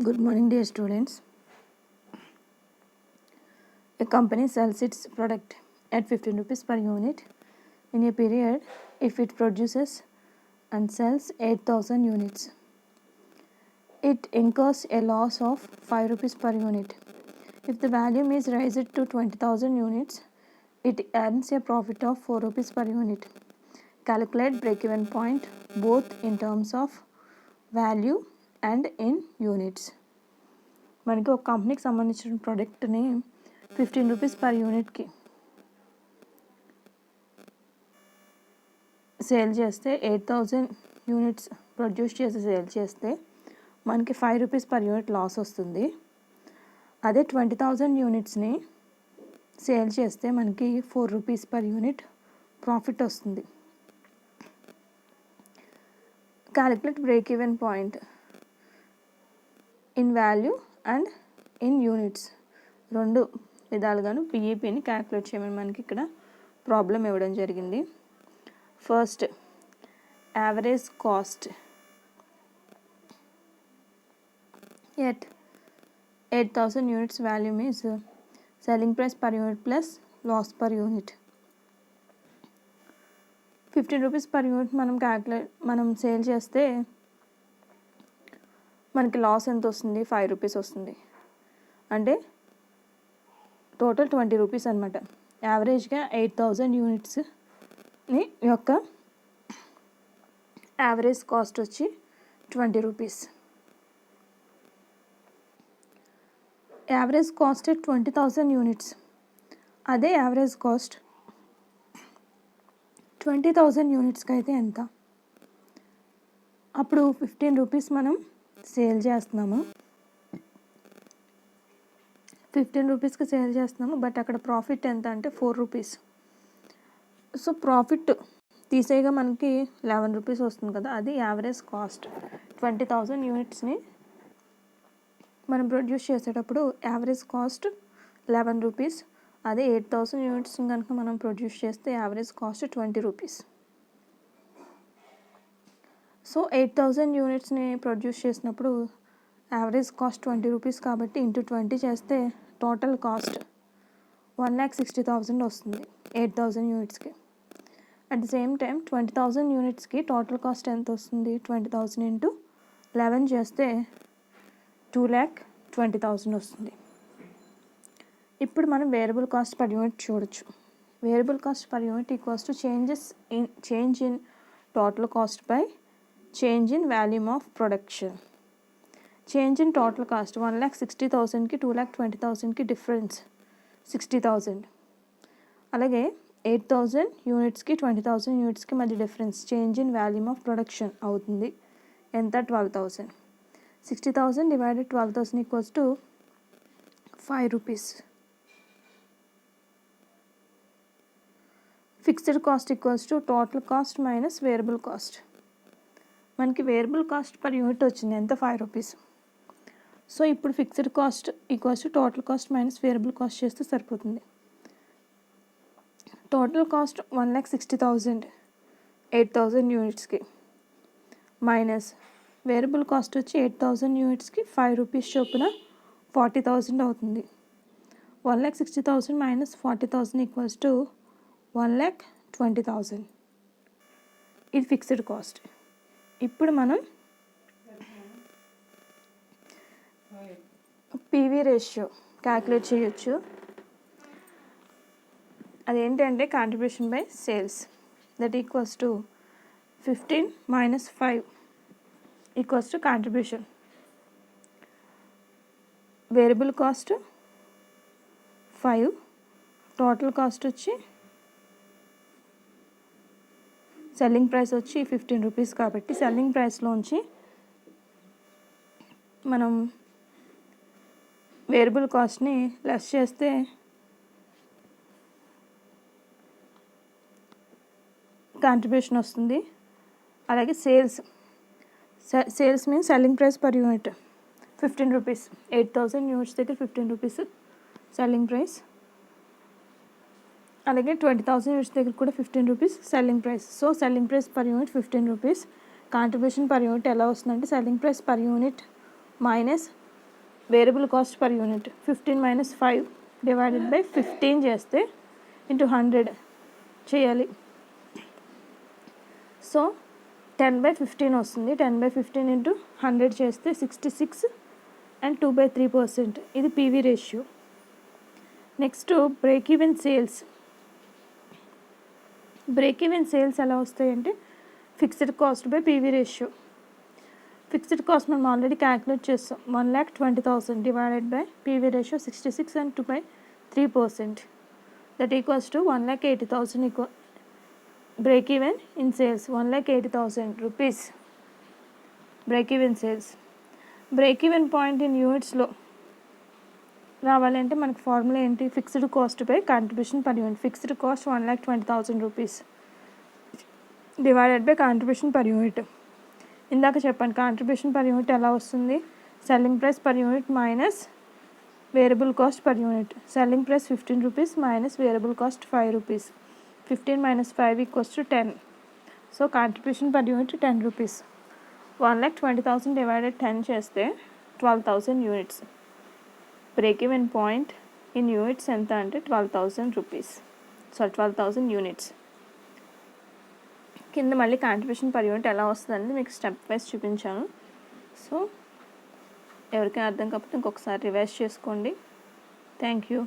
Good morning, dear students. A company sells its product at 15 rupees per unit in a period if it produces and sells 8,000 units. It incurs a loss of 5 rupees per unit. If the volume is raised to 20,000 units, it earns a profit of 4 rupees per unit. Calculate break-even point both in terms of value and in units. మనకి ఒక కంపెనీకి సంబంధించిన ప్రోడక్ట్ని 15 rupees per యూనిట్కి sale చేస్తే 8,000 units produce చేసి sale చేస్తే మనకి 5 రూపీస్ పర్ యూనిట్ లాస్ వస్తుంది. అదే 20,000 యూనిట్స్ని సేల్ చేస్తే మనకి 4 రూపీస్ పర్ యూనిట్ ప్రాఫిట్ వస్తుంది. Calculate break even point in value and in units. రెండు విధాలుగాను పిఈపిని క్యాలిక్యులేట్ చేయమని మనకి ఇక్కడ ప్రాబ్లం ఇవ్వడం జరిగింది. First, average cost at 8,000 units value means selling price per unit plus loss per unit. 15 rupees per unit మనం sale చేస్తే మనకి లాస్ ఎంత వస్తుంది? 5 రూపీస్ వస్తుంది. అంటే టోటల్ 20 రూపీస్ అనమాట. యావరేజ్గా 8,000 యూనిట్స్ని యొక్క యావరేజ్ కాస్ట్ వచ్చి 20 రూపీస్. Average cost 20,000 units. అదే యావరేజ్ కాస్ట్ 20,000 యూనిట్స్కి అయితే ఎంత? అప్పుడు 15 రూపీస్ మనం సేల్ చేస్తున్నాము. 15 రూపీస్కి సేల్ చేస్తున్నాము, బట్ అక్కడ ప్రాఫిట్ ఎంత అంటే 4 రూపీస్. సో ప్రాఫిట్ తీసేగా మనకి 11 రూపీస్ వస్తుంది కదా, అది యావరేజ్ కాస్ట్. 20,000 యూనిట్స్ని మనం ప్రొడ్యూస్ చేసేటప్పుడు యావరేజ్ కాస్ట్ 11 రూపీస్. అదే 8,000 యూనిట్స్ కనుక మనం ప్రొడ్యూస్ చేస్తే యావరేజ్ కాస్ట్ 20 రూపీస్. సో 8,000 యూనిట్స్ని ప్రొడ్యూస్ చేసినప్పుడు యావరేజ్ కాస్ట్ 20 రూపీస్ కాబట్టి ఇంటూ 20 చేస్తే టోటల్ కాస్ట్ 1,60,000 వస్తుంది 8,000 యూనిట్స్కి. అట్ ది సేమ్ టైం 20,000 యూనిట్స్కి టోటల్ కాస్ట్ ఎంత వస్తుంది? 20,000 ఇంటూ 11 చేస్తే 2,20,000 వస్తుంది. ఇప్పుడు మనం వేరియబుల్ కాస్ట్ పర్ యూనిట్ చూడొచ్చు. Variable cost per unit equals to change in total cost by change in volume of production. Change in total cost 1,60,000కి 2,20,000కి డిఫరెన్స్ 60,000. అలాగే 8,000 యూనిట్స్కి 20,000 యూనిట్స్కి మధ్య difference change in volume of production అవుతుంది ఎంత? 12,000. 60,000 divided 12,000 equals to 5 rupees. Fixed cost equals to total cost minus variable cost. మనకి variable cost per unit వచ్చింది ఎంత? 5 రూపీస్. సో ఇప్పుడు fixed cost equals to total cost minus variable cost చేస్తే సరిపోతుంది. Total cost 1,60,000 8,000 యూనిట్స్కి minus variable cost వచ్చి 8,000 యూనిట్స్కి 5 rupees చొప్పున 40,000 అవుతుంది. 1,60,000 మైనస్ 40,000 ఈక్వల్స్ టు 1,20,000. ఇది ఫిక్స్డ్ కాస్ట్. ఇప్పుడు మనం పీవీ రేషియో క్యాల్కులేట్ చేయొచ్చు. అదేంటంటే contribution by sales, that equals to 15 minus 5 equals to contribution. Variable cost 5, total cost వచ్చి సెల్లింగ్ ప్రైస్ వచ్చి 15 రూపీస్ కాబట్టి సెల్లింగ్ ప్రైస్లోంచి మనం వేరియబుల్ కాస్ట్ని లెస్ చేస్తే కాంట్రిబ్యూషన్ వస్తుంది. అలాగే sales means selling price per unit 15 rupees. 8,000 units దగ్గర 15 రూపీస్ సెల్లింగ్ ప్రైస్. అలాగే 20,000 units దగ్గర కూడా 15 rupees selling price. So selling price per unit 15 rupees. Contribution per unit ఎలా వస్తుందంటే selling price per unit minus variable cost per unit 15 - 5 divided by 15 చేస్తే into 100 చేయాలి. So 10/15 వస్తుంది. 10/15 into 100 చేస్తే 66 అండ్ 2/3%. ఇది PV ratio. Next break even sales. Break even sales ఎలా వస్తాయంటే fixed cost by PV ratio. Fixed cost మనం already calculate చేస్తాం. 1,20,000 divided by PV ratio 66 and 2/3%. That equals to 1,80,000 equal break even in sales. 1,80,000 rupees break even sales. Break even point in యూనిట్స్లో రావాలంటే మనకి formula ఏంటి? Fixed cost by contribution per unit. Fixed cost 1,20,000 rupees divided by contribution per unit. ఇందాక చెప్పాను contribution per unit ఎలా వస్తుంది? Selling price per unit minus variable cost per unit. Selling price 15 rupees minus variable cost 5 rupees. 15 - 5 equals to 10. So contribution per unit 10 rupees. 1,20,000 divided 10 చేస్తే 12,000 units. Break even point in units ఎంత అంటే 12,000 rupees. 12,000 units. కింద మళ్ళీ contribution per unit ఎలా వస్తుందని మీకు step wise చూపించాను. So ఎవరికైనా అర్థం కాకపోతే ఇంకొకసారి రివైజ్ చేసుకోండి. Thank you.